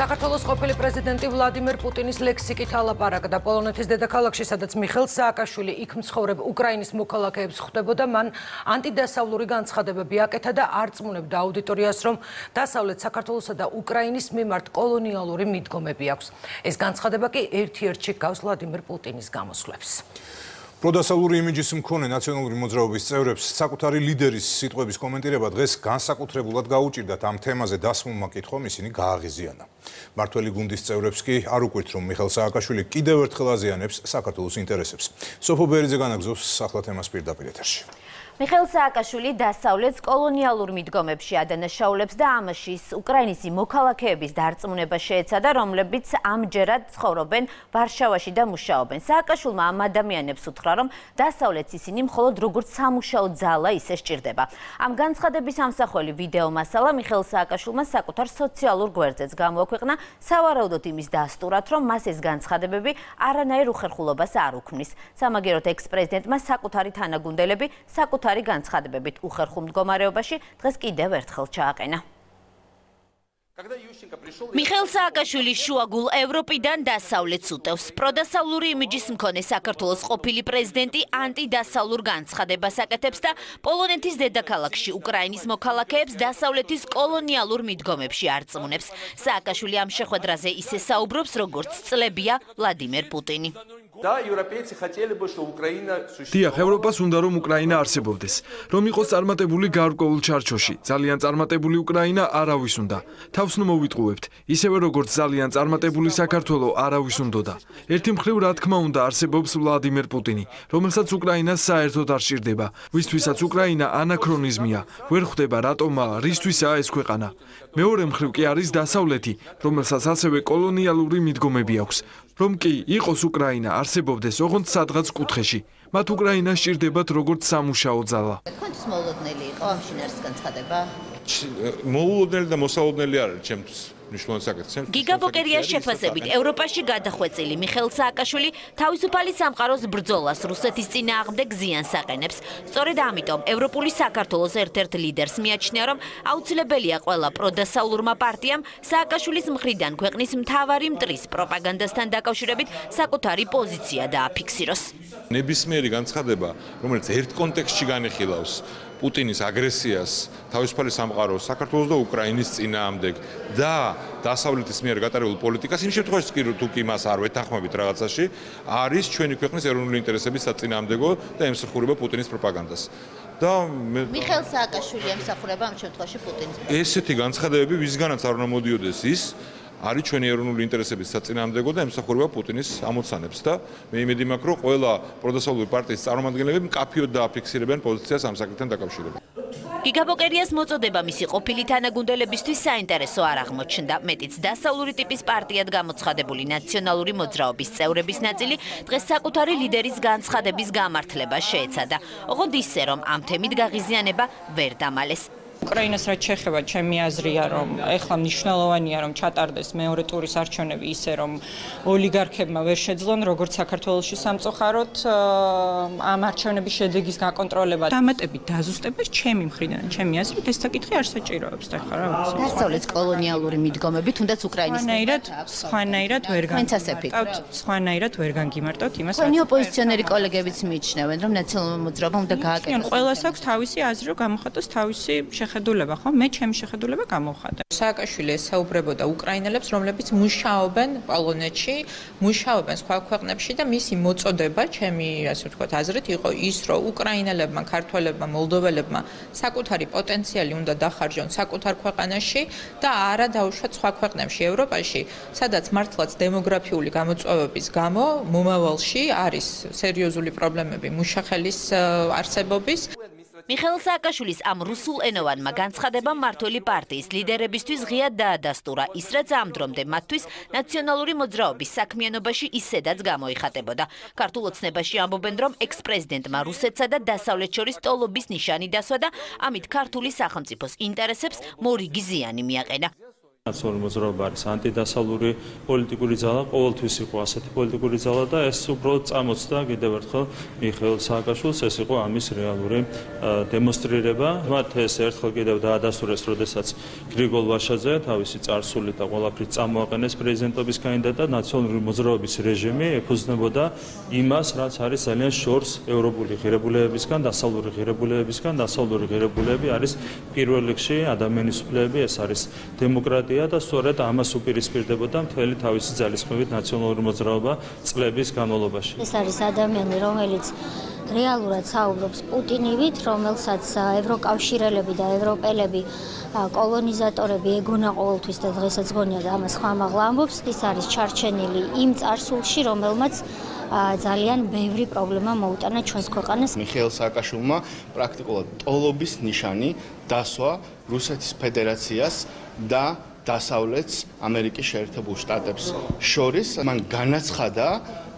საქართველოს ყოფილი პრეზიდენტი ვლადიმერ პუტინის ლექსიკით ალაპარაკდა პოლონეთის დედაქალაქში, სადაც მიხეილ სააკაშვილი იქ მცხოვრებ უკრაინის მოქალაქეებს ხვდებოდა, მან ანტიდასავლური განცხადებები აკეთა და არწმუნებდა აუდიტორიას, რომ დასავლეთ საქართველოსა და უკრაინის მიმართ კოლონიალური მიდგომები აქვს. ეს განცხადება კი ერთ-ერთში გავს ვლადიმერ პუტინის გამოსვლებს. პროდასავლური იმიჯის მქონე ნაციონალური მოძრაობის წევრებს საკუთარი ლიდერის სიტყვების კომენტირება დღეს განსაკუთრებულად გაუჭირდათ ამ თემაზე დასმულმა კითხვამ ისინი გააღიზიანა. მართველი გუნდის წევრებს კი არ უკვირთ, რომ მიხეილ სააკაშვილი კიდევ ერთხელ აზიანებს საქართველოს ინტერესებს. სოფო ბერიძე განაგზობს ახლა თემას პირდაპირ ეთერში. მიხეილ სააკაშვილი დასავლეთს კოლონიალურ მიდგომებში ადანაშაულებს და ამაში უკრაინის მოქალაქეების დარწმუნება შეეცადა, რომლებიც ამჯერად ცხოვრობენ ვარშავაში და მუშაობენ. სააკაშვილმა ამ ადამიანებს უთხრა, რომ დასავლეთს ისინი მხოლოდ როგორც სამუშაო ძალა ისე სჭირდება. ამ განცხადების ამსახველი ვიდეო მასალა მიხეილ სააკაშვილმა საკუთარ სოციალურ გვერდზეც გამოაქვეყნა, სავარაუდოდ იმის დასტურად, რომ მას ეს განცხადებები არანაირ უხერხულობას არ უქმნის. სამაგიეროდ ექს-პრეზიდენტმა საკუთარი თანაგუნდელები საკუთარი განცხადებებით უხერხულ მდგომარეობაში დღეს კიდევ ერთხელ ჩააყენა. მიხეილ სააკაშვილი შუაგულ ევროპიდან დასავლეთს უტევს. პროდასავლური იმიჯის მქონე საქართველოს ყოფილი პრეზიდენტი ანტიდასავლურ განცხადებას აკეთებს და პოლონეთის დედაქალაქში უკრაინის მოქალაქეებს დასავლეთის კოლონიალურ მიდგომებში არწმუნებს. სააკაშვილი ამ შეხვედრაზე ისე საუბრობს, როგორც წლებია ვლადიმერ პუტინი. დიახ, ევროპას უნდა რომ უკრაინა არსებობდეს, რომ იყოს წარმატებული გარკვეულ ჩარჩოში. ძალიან წარმატებული უკრაინა არავის უნდა. თავს ნუ მოვიტყუებთ, ისევე როგორც ძალიან წარმატებული საქართველო არავის უნდოდა. ერთი მხრივ რა თქმა უნდა არსებობს ვლადიმერ პუტინი, რომელსაც უკრაინას საერთოდ არ სჭირდება, ვისთვისაც უკრაინა ანაქრონიზმია, ვერ ხვდება რატომაა, რისთვისაა ეს ქვეყანა. მეორე მხრივ კი არის დასავლეთი, რომელსაც ასევე კოლონიალური მიდგომები აქვს. რომ კი იყოს უკრაინა არსებობდეს ოღონდ სადღაც კუთხეში. მათ უკრაინას სჭირდებათ როგორც სამუშაო ძალა. თქვენთვის მოულოდნელი იყო ამ შინაარსის განცხადება? მოულოდნელი და მოსალოდნელი არ არის ჩემთვის. გიგაბოკერიას შეფასებით ევროპაში გადახვეწილი მიხეილ სააკაშვილი თავისუფალი სამყაროს ბრძოლას რუსეთის წინააღმდეგ ზიანს აყენებს. სწორედ ამიტომ ევროპული საქართველოს ერთ-ერთ ლიდერს მიაჩნია, რომ აუცილებელია ყველა პროდასავლურმა პარტიამ სააკაშვილის მხრიდან ქვეყნის მთავარი მტრის პროპაგანდასთან დაკავშირებით საკუთარი პოზიცია დააფიქსიროს. ნებისმიერი განცხადება, რომელიც ერთ კონტექსტში განიხილავს პუტინის აგრესიას თავისუფალი სამყაროს საქართველოს და უკრაინის წინააღმდეგ და დასავლეთის მიერ გატარებულ პოლიტიკას, იმ შემთხვევაში კი თუ კი მას არ ვეთანხმებით რაღაცაში, არის ჩვენი ქვეყნის ეროვნული ინტერესების საწინააღმდეგო და ემსახურება პუტინის პროპაგანდას. და მიხეილ სააკაშვილი ემსახურება ამ შემთხვევაში პუტინის პროპაგანდას. ესეთი განცხადებები ვისგანაც არ უნდა მოდიოდეს ის არის ჩვენი ეროვნული ინტერესების საწინააღმდეგო და ემსახურება პუტინის ამოცანებს და მე იმედი მაქვს, რომ ყველა პროდასავლური პარტიის წარმომადგენლები მკაფიოდ დააფიქსირებენ პოზიციას ამ საკითხთან დაკავშირებით. გიგაბოკერიას მოწოდება მისი ყოფილი თანაგუნდელებისთვის საინტერესო არ აღმოჩნდა. მეტიც დასავლური ტიპის პარტიად გამოცხადებული ნაციონალური მოძრაობის წევრების ნაწილი დღეს საკუთარი ლიდერის განცხადების გამართლებას შეეცადა. ოღონდ ისე, რომ ამ თემით გაღიზიანება ვერ დამალეს. უკრაინას რაც შეეხება, ჩემი აზრია, რომ ეხლა მნიშვნელოვანია, რომ ჩატარდეს მეორე ტურის არჩევნები ისე, რომ ოლიგარქებმა ვერ შეძლონ, როგორც საქართველოში სამწუხაროდ ამ არჩევნების შედეგის გაკონტროლება. დამატებით დაზუსტებას ჩემი მხრიდან, ჩემი აზრით, ეს საკითხი არ საჭიროებს და ხარ რა ვიცი. დასავლეთის კოლონიალური მიდგომები თუნდაც უკრაინის სხვანაირად ვერ განგიმარტავთ. სხვანაირად ვერ განგიმარტავთ იმას. თქვენი ოპოზიციონერი კოლეგებიც მიიჩნევენ, რომ ნაციონალურ მოძრაობამ უნდა გააკეთოს. ყველას აქვს თავისი აზრი, რომ გამოხატოს თავისი შეხედულება, ხო? მე ჩემი შეხედულება გამოვხატე. სააკაშვილი ესაუბრებოდა უკრაინელებს, რომლებიც მუშაობენ პოლონეთში, მუშაობენ სხვა ქვეყნებში და მისი მოწოდება, ჩემი ასე ვთქვათ, აზრით იყო ის, რომ უკრაინელებმა, ქართველებმა, მოლდოველებმა საკუთარი პოტენციალი უნდა დახარჯონ საკუთარ ქვეყანაში და არა დაუშვათ სხვა ქვეყნებში ევროპაში, სადაც მართლაც დემოგრაფიული გამოწვევების გამო მომავალში არის სერიოზული პრობლემები მუშახელის არსებობის. მიხეილ სააკაშვილის ამ რუსულენოვანმა განცხადებამ მართველი პარტიის ლიდერებისთვის ღიად დაადასტურა ის, რაც ამ დრომდე მათთვის ნაციონალური მოძრაობის საქმიანობაში ისედაც გამოიხატებოდა. ქართულ ოცნებაში ამბობენ, რომ ექს-პრეზიდენტმა რუსეთსა და დასავლეთს შორის ტოლობის ნიშანი დასვა და ამით ქართული სახელმწიფოს ინტერესებს მორიგი ზიანი მიაყენა. ნაციონალური მოძრაობა არის ანტიდასავლური პოლიტიკური ძალა, ყოველთვის იყო ასეთი პოლიტიკური ძალა და ეს უბრალოდ წამოწდა კიდევ ერთხელ მიხეილ სააკაშვილს, ეს იყო ამის რეალური დემონსტრირება. მათ ეს ერთხელ კიდევ დაადასტურეს, როდესაც გრიგოლ ვაშაძე თავისი წარსულით და ყველაფრით წამოაყენეს პრეზიდენტობის კანდიდატად, ნაციონალური მოძრაობის რეჟიმი ეფუძნებოდა იმას, რაც არის ძალიან შორს ევროპული ღირებულებებისგან, დასავლური ღირებულებებისგან. დასავლური ღირებულებები არის პირველ რიგში ადამიანის უფლებები, ეს არის დემოკრატია და სწორედ ამას უპირისპირდებოდა მთელი თავისი ძალისხმევით ნაციონალური მოძრაობა წლების განმავლობაში. ეს არის ადამიანი, რომელიც რეალურად საუბრობს პუტინივით, რომელსაც ევროკავშირელები და ევროპელები კოლონიზატორები ეგონა ყოველთვის და დღესაც გონია და ამას ხმამაღლა ამბობს. ის არის ჩარჩენილი იმ წარსულში, რომელმაც ძალიან ბევრი პრობლემა მოუტანა ჩვენს ქვეყანას. მიხეილ სააკაშვილმა პრაქტიკულად ტოლობის ნიშანი დასვა რუსეთის ფედერაციას და დასავლეთს ამერიკის შეერთებულ შტატებს შორის. მან განაცხადა,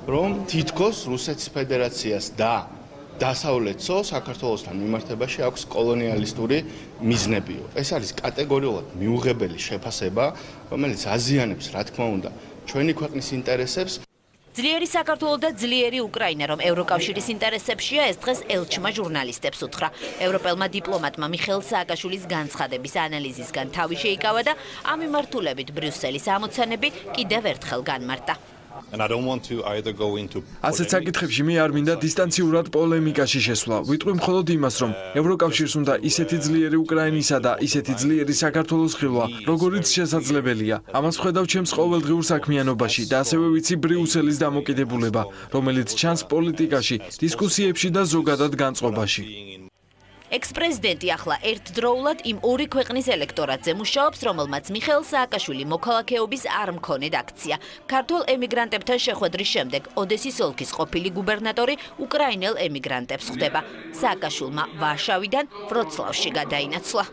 რომ თითქოს რუსეთის ფედერაციას და დასავლეთსო საქართველოსთან მიმართებაში აქვს კოლონიალისტური მიზნებიო. ეს არის კატეგორიულად მიუღებელი შეფასება, რომელიც აზიანებს, რა თქმა უნდა, ჩვენი ქვეყნის ინტერესებს. ძლიერი საქართველო და ძლიერი უკრაინა, რომ ევროკავშირის ინტერესებშია, ეს დღეს ელჩმა ჟურნალისტებს უთხრა. ევროპელმა დიპლომატმა მიხეილ სააკაშვილის განცხადების ანალიზისგან თავი შეიკავა და ამ მიმართულებით ბრიუსელის ამოცანები კიდევ ერთხელ განმარტა. ასეთ საკითხებში მე არ მინდა დისტანციურად პოლემიკაში შესვლა. ვიტყვი მხოლოდ იმას, რომ ევროკავშირს უნდა ისეთი ძლიერი უკრაინისა და ისეთი ძლიერი საქართველოს ხილვა, როგორიც შესაძლებელია. ამას ვხედავ ჩემს ყოველდღიურ საქმიანობაში და ასევე ვიცი ბრიუსელის დამოკიდებულება, რომელიც ჩანს პოლიტიკაში, დისკუსიებში და ზოგადად განწყობაში. ექს-პრეზიდენტი ახლა ერთდროულად იმ ორი ქვეყნის ელექტორატზე მუშაობს, რომელმაც მიხეილ სააკაშვილი მოქალაქეობის არ მქონედ აქცია. ქართულ ემიგრანტებთან შეხვედრის შემდეგ ოდესის ოლქის ყოფილი გუბერნატორი უკრაინელ ემიგრანტებს ხვდება. სააკაშვილმა ვარშავიდან ვროცლავში გადაინაცვლა.